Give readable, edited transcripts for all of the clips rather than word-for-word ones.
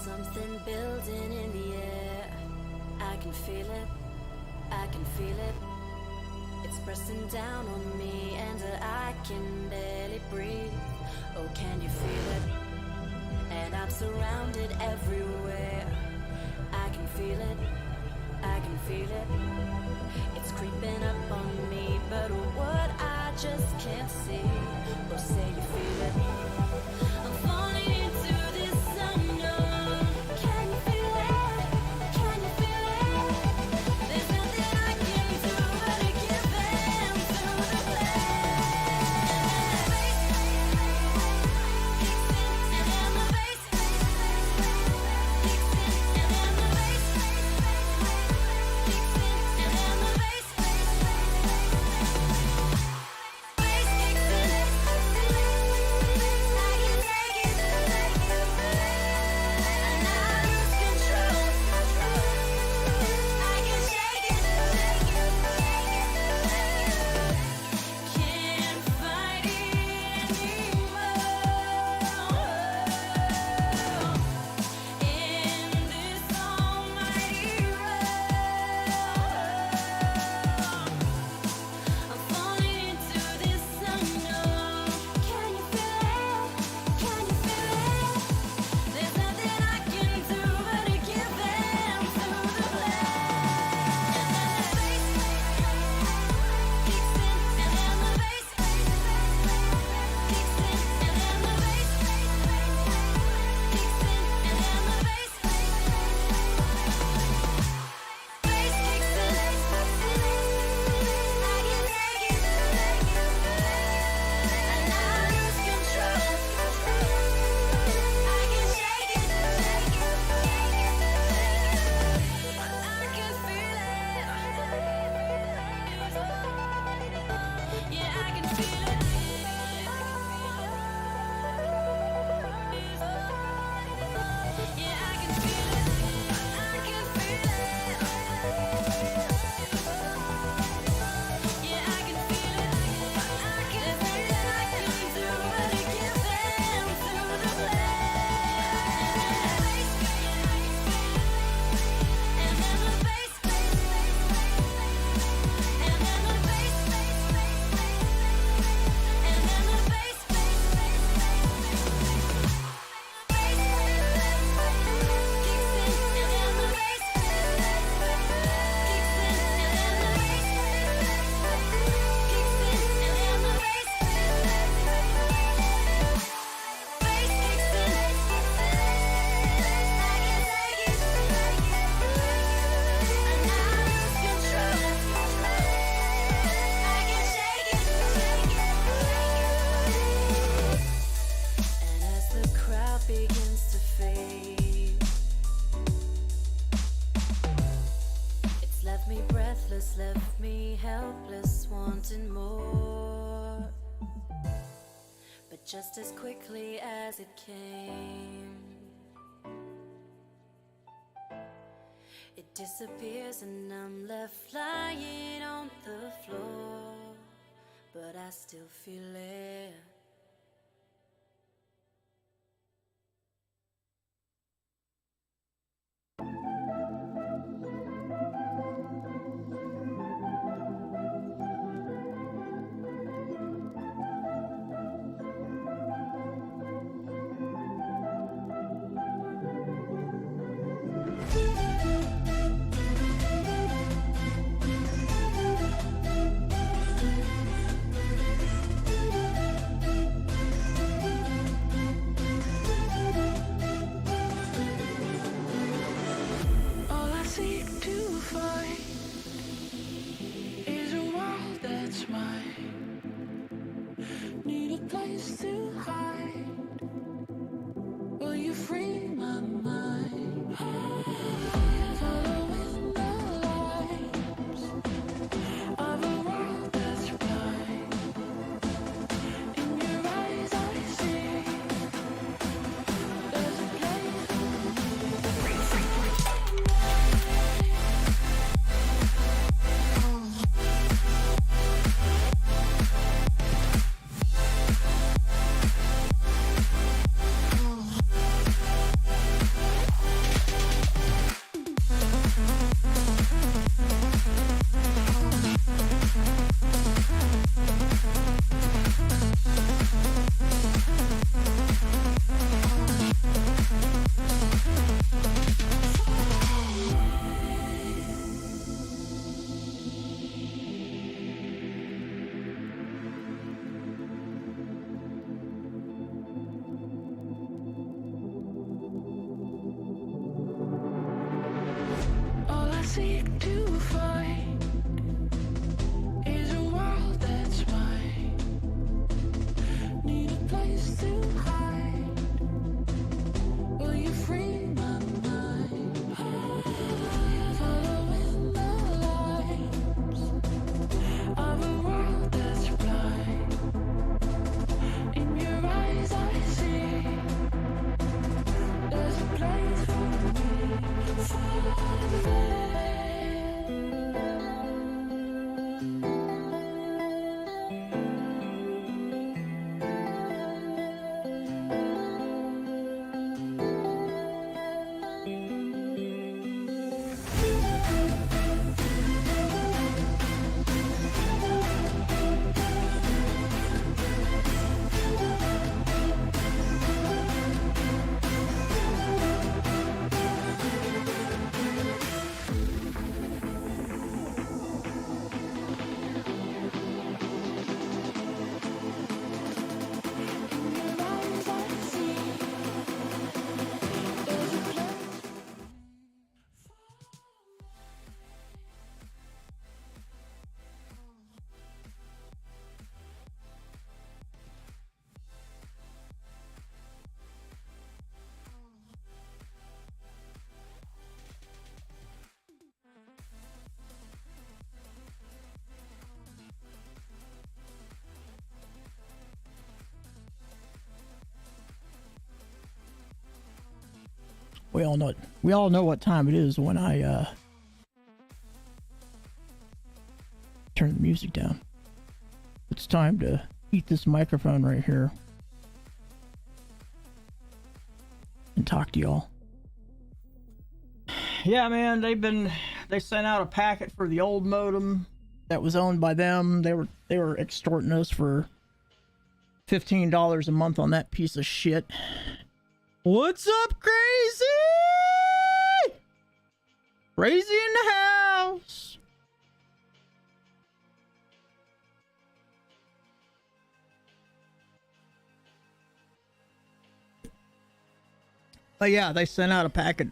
something building in the air. I can feel it, I can feel it. It's pressing down on me and I can barely breathe. Oh, can you feel it? And I'm surrounded everywhere. I can feel it, I can feel it. It's creeping up on me, but what I just can't see. Oh, say you feel it. I'm falling into this unknown. Can you feel it? Can you feel it? There's nothing I can do but to give in to the left me helpless, wanting more. But just as quickly as it came, it disappears and I'm left lying on the floor. But I still feel it. We all know what time it is when I turn the music down. It's time to eat this microphone right here and talk to y'all. Yeah, man, they sent out a packet for the old modem that was owned by them. They were extorting us for $15 a month on that piece of shit. What's up, Crazy? Crazy in the house. But yeah, they sent out a packet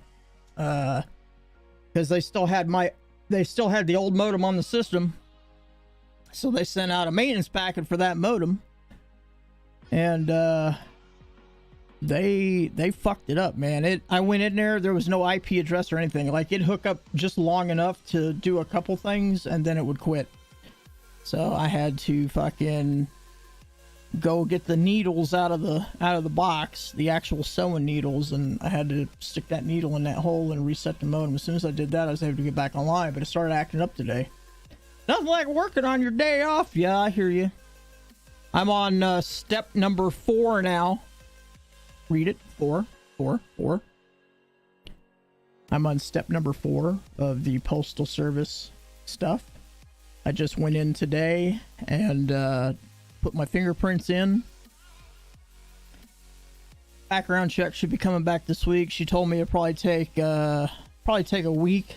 because they still had the old modem on the system. So they sent out a maintenance packet for that modem. And they fucked it up, man. I went in there was no IP address or anything. Like, it'd hook up just long enough to do a couple things and then it would quit. So I had to fucking go get the needles out of the box, the actual sewing needles, and I had to stick that needle in that hole and reset the modem. As soon as I did that, I was able to get back online, but it started acting up today. Nothing like working on your day off. Yeah, I hear you. I'm on step number 4 now. Read it. 4. I'm on step number 4 of the Postal Service stuff. I just went in today and put my fingerprints in. Background check should be coming back this week. She told me it'd probably take a week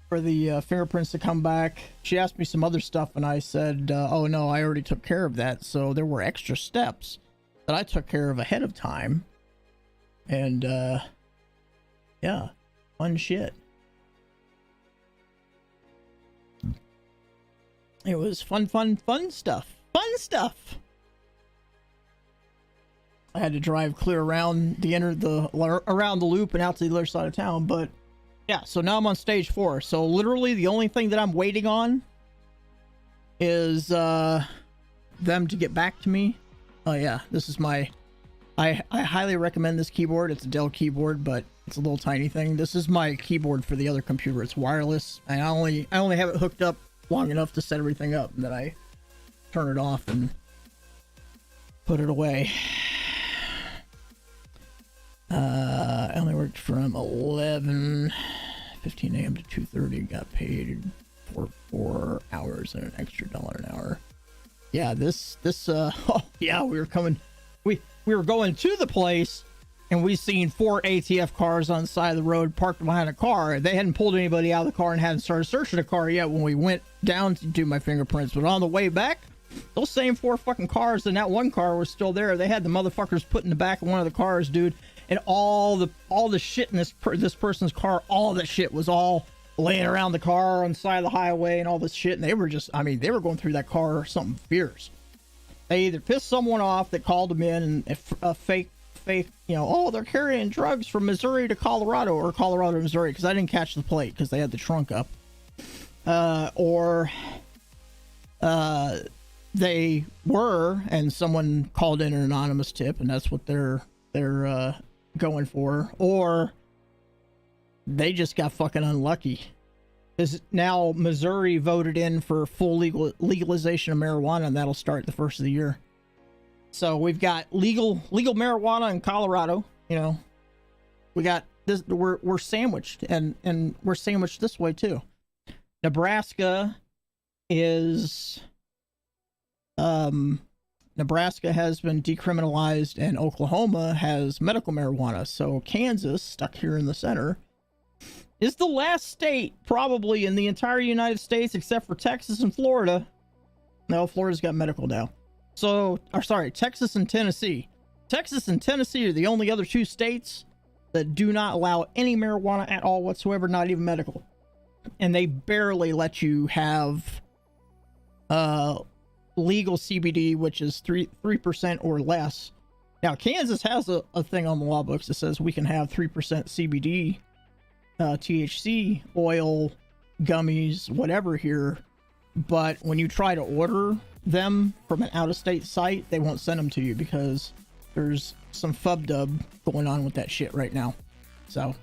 for the fingerprints to come back. She asked me some other stuff and I said, oh no, I already took care of that. So there were extra steps that I took care of ahead of time. And yeah, fun shit. It was fun stuff. Fun stuff. I had to drive clear around around the loop and out to the other side of town, but yeah, so now I'm on stage 4. So literally the only thing that I'm waiting on is them to get back to me. Oh yeah, this is I highly recommend this keyboard. It's a Dell keyboard, but it's a little tiny thing. This is my keyboard for the other computer. It's wireless. I only have it hooked up long enough to set everything up, and then I turn it off and put it away. I only worked from 11:15 a.m. to 2:30. Got paid for 4 hours and an extra $1 an hour. Yeah, oh yeah, we were going to the place and we seen 4 ATF cars on the side of the road parked behind a car. They hadn't pulled anybody out of the car and hadn't started searching the car yet when we went down to do my fingerprints. But on the way back, those same 4 fucking cars and that one car was still there. They had the motherfuckers put in the back of one of the cars, dude. And all the shit in this person's car, all that shit was all laying around the car on the side of the highway and all this shit. And they were just, they were going through that car or something fierce. They either pissed someone off that called them in and a fake, oh, they're carrying drugs from Missouri to Colorado or Colorado to Missouri, because I didn't catch the plate because they had the trunk up. Or they were, and someone called in an anonymous tip, and that's what they're going for. Or they just got fucking unlucky. Because now Missouri voted in for full legalization of marijuana, and that'll start the first of the year. So we've got legal marijuana in Colorado. We got this. We're sandwiched, and we're sandwiched this way too. Nebraska has been decriminalized, and Oklahoma has medical marijuana. So Kansas, stuck here in the center, is the last state probably in the entire United States, except for Texas and Florida. No, Florida's got medical now. Texas and Tennessee. Texas and Tennessee are the only other 2 states that do not allow any marijuana at all whatsoever, not even medical. And they barely let you have legal CBD, which is 3% or less. Now, Kansas has a thing on the law books that says we can have 3% CBD, THC, oil, gummies, whatever here. But when you try to order them from an out-of-state site, they won't send them to you because there's some fub-dub going on with that shit right now. So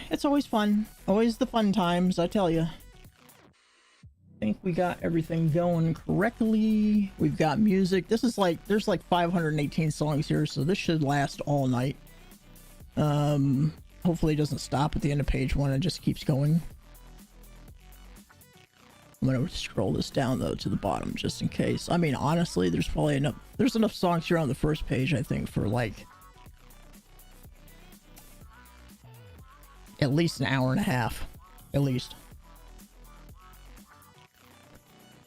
it's always fun. Always the fun times, I tell you. I think we got everything going correctly. We've got music. This is like, there's like 518 songs here, so this should last all night. Hopefully it doesn't stop at the end of page 1 and just keeps going. I'm gonna scroll this down though to the bottom just in case. I mean, honestly, there's probably enough songs here on the first page, I think, for like at least an hour and a half, at least.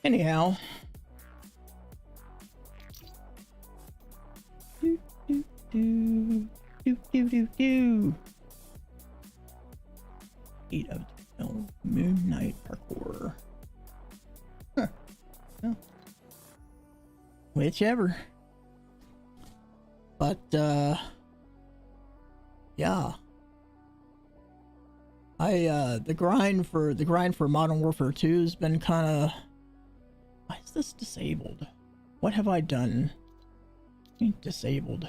Anyhow, Eat of the Moon Knight parkour. Huh. Well, whichever. But yeah. The grind for Modern Warfare 2 has been kind of. Why is this disabled? What have I done? Disabled.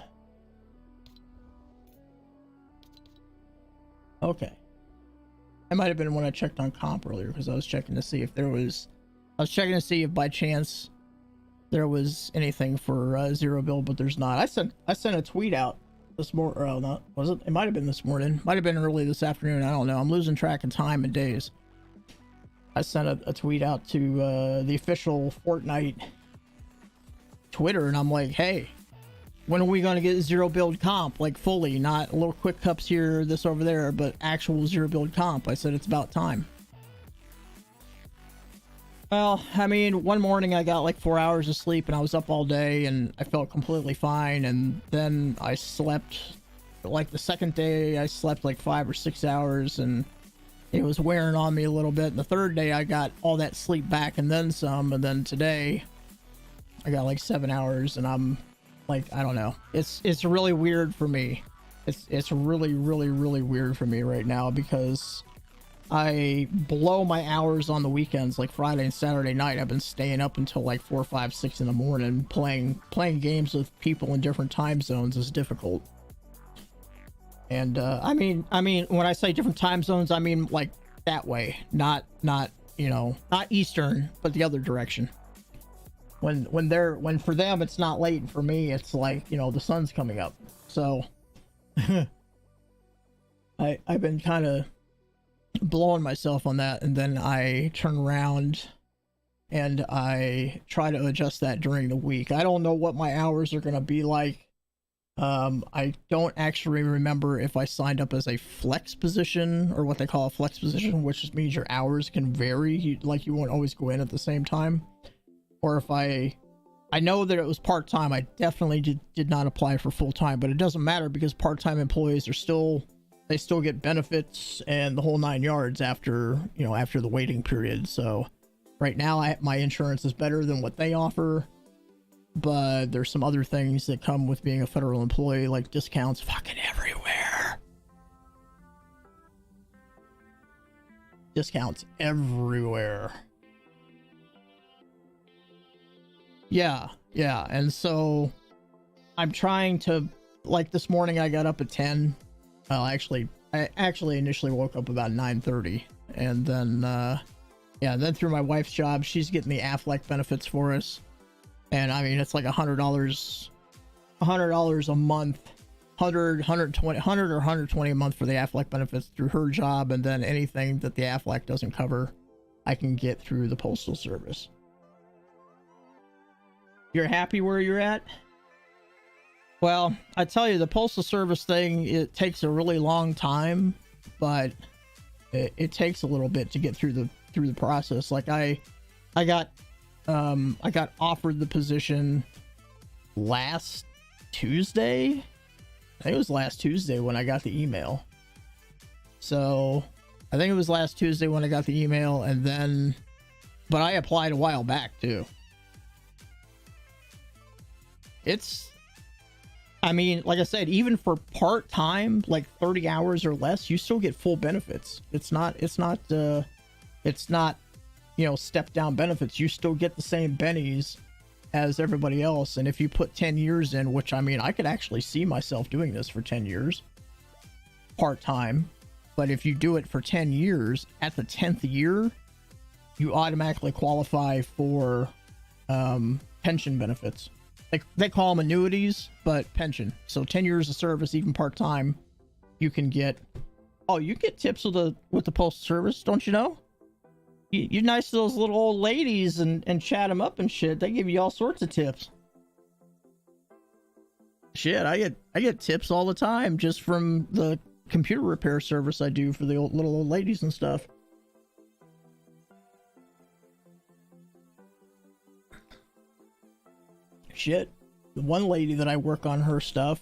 Okay. It might have been when I checked on comp earlier because I was checking to see if there was. I was checking to see if by chance there was anything for zero build, but there's not. I sent a tweet out this morning. Oh, no, was it? It might have been this morning. Might have been early this afternoon. I don't know. I'm losing track of time and days. I sent a tweet out to the official Fortnite Twitter, and I'm like, hey, when are we going to get zero build comp? Like fully, not a little quick cups here, this over there, but actual zero build comp. I said it's about time. Well, I mean, one morning I got like 4 hours of sleep and I was up all day and I felt completely fine. And then I slept, like the second day I slept like 5 or 6 hours and it was wearing on me a little bit. And the third day I got all that sleep back and then some. And then today I got like 7 hours and I'm like, I don't know. It's really weird for me. It's really, really, really weird for me right now because I blow my hours on the weekends, like Friday and Saturday night. I've been staying up until like 4, 5, 6 in the morning playing games with people in different time zones is difficult. And I mean, when I say different time zones, I mean like that way, not you know, not Eastern, but the other direction. When for them it's not late, and for me it's like, you know, the sun's coming up. So I've been kind of blowing myself on that, and then I turn around and I try to adjust that during the week. I don't know what my hours are going to be like. I don't actually remember if I signed up as a flex position or what they call a flex position, which just means your hours can vary. You won't always go in at the same time. Or if I know that it was part-time. I definitely did not apply for full-time, but it doesn't matter because part-time employees are still get benefits and the whole 9 yards after the waiting period. So right now my insurance is better than what they offer, but there's some other things that come with being a federal employee, like discounts fucking everywhere. Discounts everywhere. Yeah. And so I'm trying to, like this morning I got up at 10. Well, I actually initially woke up about 9:30, and then then through my wife's job, she's getting the Affleck benefits for us, and I mean it's like $100 a month, 120 a month for the Affleck benefits through her job, and then anything that the Affleck doesn't cover, I can get through the Postal Service. You're happy where you're at? Well, I tell you, the Postal Service thing, it takes a really long time, but it takes a little bit to get through the process. Like I got offered the position last Tuesday. I think it was last Tuesday when I got the email. So I think it was last Tuesday when I got the email, but I applied a while back too. I mean, like I said, even for part-time, like 30 hours or less, you still get full benefits. It's not, step down benefits. You still get the same bennies as everybody else. And if you put 10 years in, which I mean, I could actually see myself doing this for 10 years. part-time, but if you do it for 10 years, at the 10th year, you automatically qualify for pension benefits. They call them annuities, but pension. So 10 years of service, even part-time, you can get... Oh, you get tips with the postal service, don't you know? You're nice to those little old ladies and chat them up and shit. They give you all sorts of tips. Shit, I get tips all the time just from the computer repair service I do for the little old ladies and stuff. Shit, the one lady that I work on her stuff,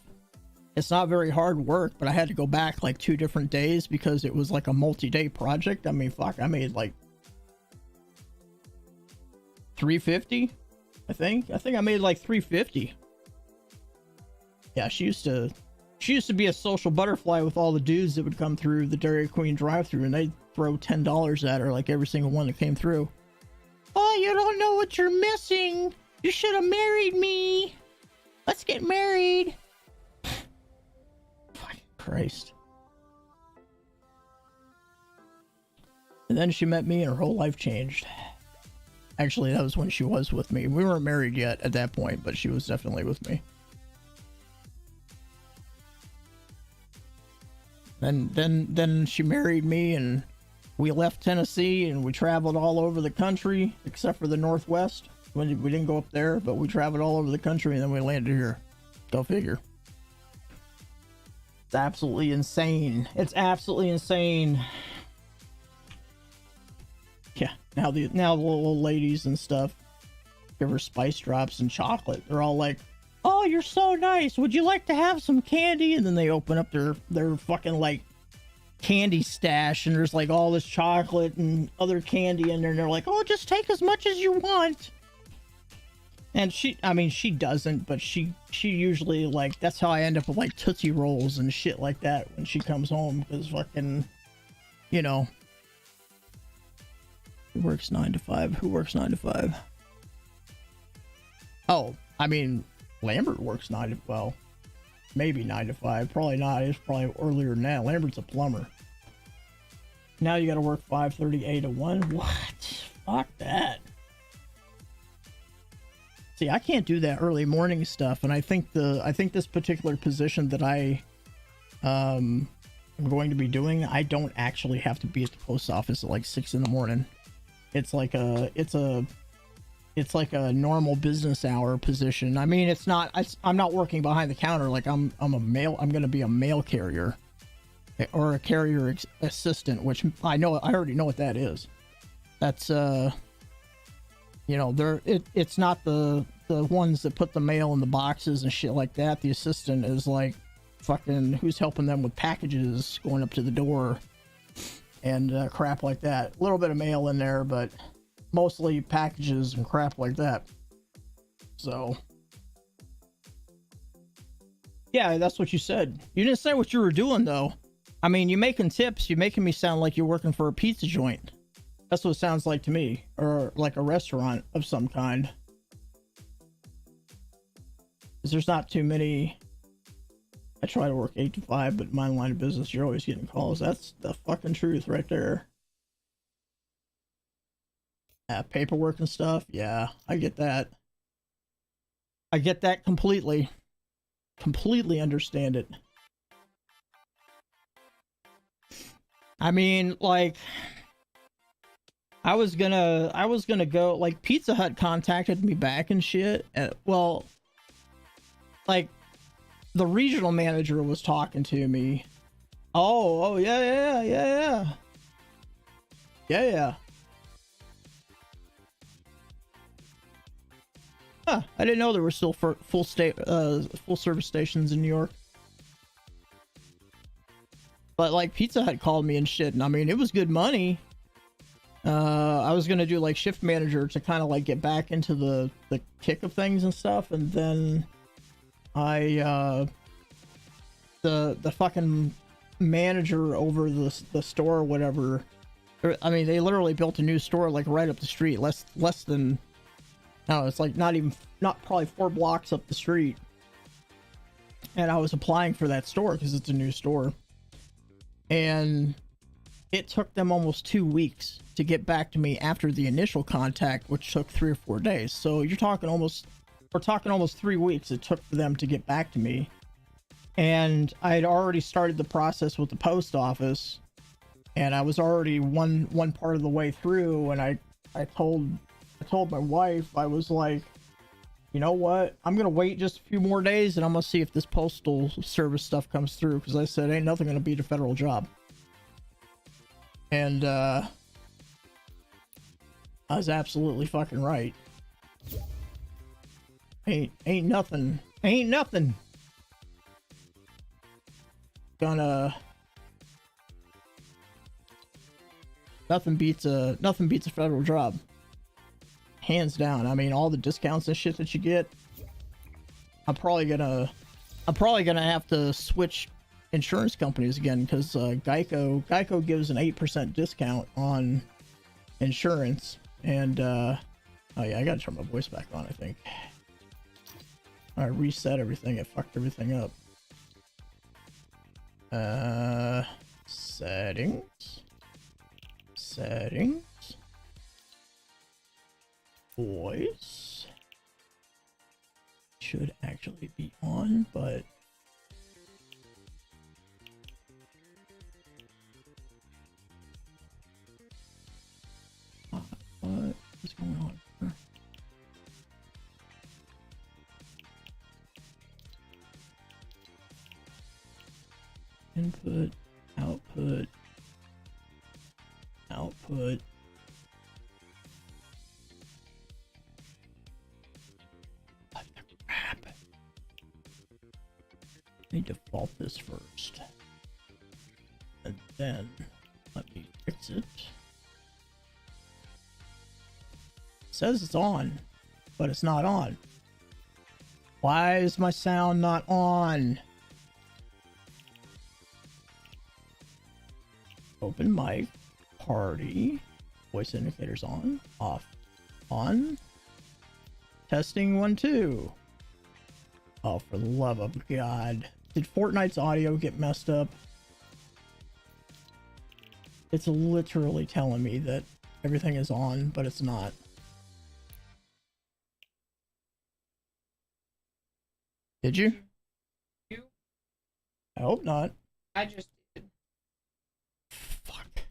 it's not very hard work, but I had to go back like 2 different days because it was like a multi-day project. I mean, fuck, I made like $350. I think I made like $350. Yeah, she used to be a social butterfly with all the dudes that would come through the Dairy Queen drive-thru, and they'd throw $10 at her like every single one that came through. Oh, you don't know what you're missing. You should have married me. Let's get married. Fucking Christ. And then she met me and her whole life changed. Actually, that was when she was with me. We weren't married yet at that point, but she was definitely with me. Then she married me, and we left Tennessee and we traveled all over the country except for the Northwest. We didn't go up there, but we traveled all over the country, and then we landed here. Go figure. It's absolutely insane. It's absolutely insane. Yeah, now the little ladies and stuff give her spice drops and chocolate. They're all like, "Oh, you're so nice. Would you like to have some candy?" And then they open up their fucking like candy stash, and there's like all this chocolate and other candy in there, and they're like, "Oh, just take as much as you want." And she doesn't, but she usually, like, that's how I end up with like Tootsie Rolls and shit like that when she comes home, because fucking, you know, who works 9 to 5? Who works 9 to 5? Oh, I mean, Lambert works maybe 9 to 5. Probably not. It's probably earlier than that. Lambert's a plumber. Now you gotta work 5:30 to 1. What? Fuck that. See, I can't do that early morning stuff, and I think this particular position that I am going to be doing, I don't actually have to be at the post office at like 6 in the morning. It's like a normal business hour position. I mean, I'm not working behind the counter. Like I'm going to be a mail carrier or a carrier assistant, which I already know what that is. That's you know, it's not the ones that put the mail in the boxes and shit like that. The assistant is like fucking who's helping them with packages going up to the door and crap like that. A little bit of mail in there, but mostly packages and crap like that. So yeah, that's what you said. You didn't say what you were doing though. I mean, you're making tips. You're making me sound like you're working for a pizza joint. That's what it sounds like to me, or like a restaurant of some kind. Because there's not too many. I try to work 8 to 5, but my line of business, you're always getting calls. That's the fucking truth right there. Yeah, paperwork and stuff. Yeah, I get that. I get that completely. Completely understand it. I mean, like, I was gonna go, like, Pizza Hut contacted me back and shit. Well, like, the regional manager was talking to me. Oh, yeah. Huh, I didn't know there were still full service stations in New York. But like Pizza Hut called me and shit, and I mean, it was good money. I was gonna do like shift manager to kind of like get back into the kick of things and stuff, and then the fucking manager over the store or whatever. I mean, they literally built a new store like right up the street, less than, no, it's like not probably 4 blocks up the street. And I was applying for that store because it's a new store. and it took them almost 2 weeks to get back to me after the initial contact, which took 3 or 4 days. So we're talking almost 3 weeks it took for them to get back to me. And I had already started the process with the post office, and I was already one part of the way through, and I told my wife, I was like, you know what, I'm gonna wait just a few more days and I'm gonna see if this postal service stuff comes through, because I said ain't nothing gonna beat a federal job. And I was absolutely fucking right. Ain't nothing gonna, nothing beats a federal job, hands down. I mean, all the discounts and shit that you get, I'm probably gonna have to switch insurance companies again, because Geico gives an 8% discount on insurance. And oh yeah, I gotta turn my voice back on, I think. I reset everything, it fucked everything up. Settings, voice should actually be on, but what is going on here? Input, output. What the crap? Let me default this first, and then let me fix it. It says it's on, but it's not on. Why is my sound not on? Open mic, party, voice indicators on, off, on, testing 1 2. Oh, for the love of God. Did Fortnite's audio get messed up? It's literally telling me that everything is on, but it's not. Did you? I hope not. I just did. Fuck.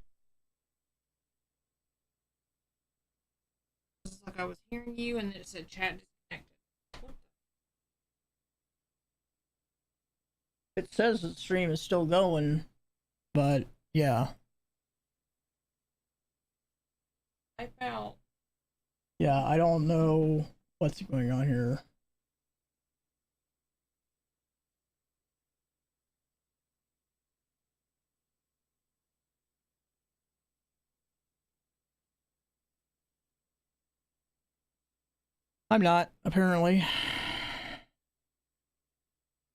It's like I was hearing you and then it said chat disconnected. It says the stream is still going, but yeah. I felt. Yeah, I don't know what's going on here. I'm not, apparently.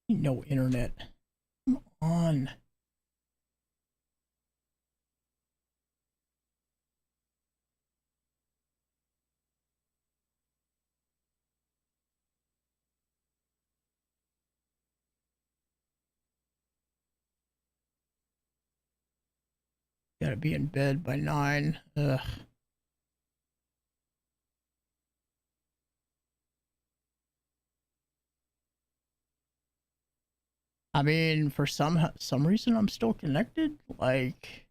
No internet. Come on. Gotta be in bed by 9. Ugh. I mean, for some reason I'm still connected, like,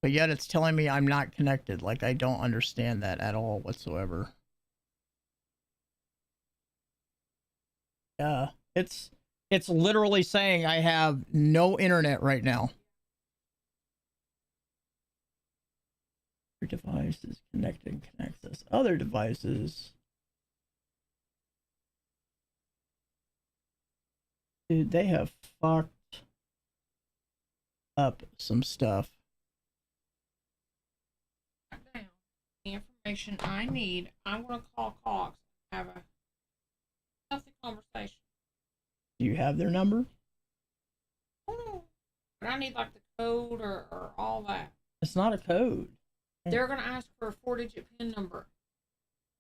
but yet it's telling me I'm not connected. Like, I don't understand that at all whatsoever. Yeah, it's literally saying I have no internet right now. Your device is connected, connects this other devices. Dude, they have fucked up some stuff. Down the information I need. I'm gonna call Cox and have a healthy conversation. Do you have their number? Oh, but I need like the code or all that. It's not a code. They're gonna ask for a 4-digit PIN number.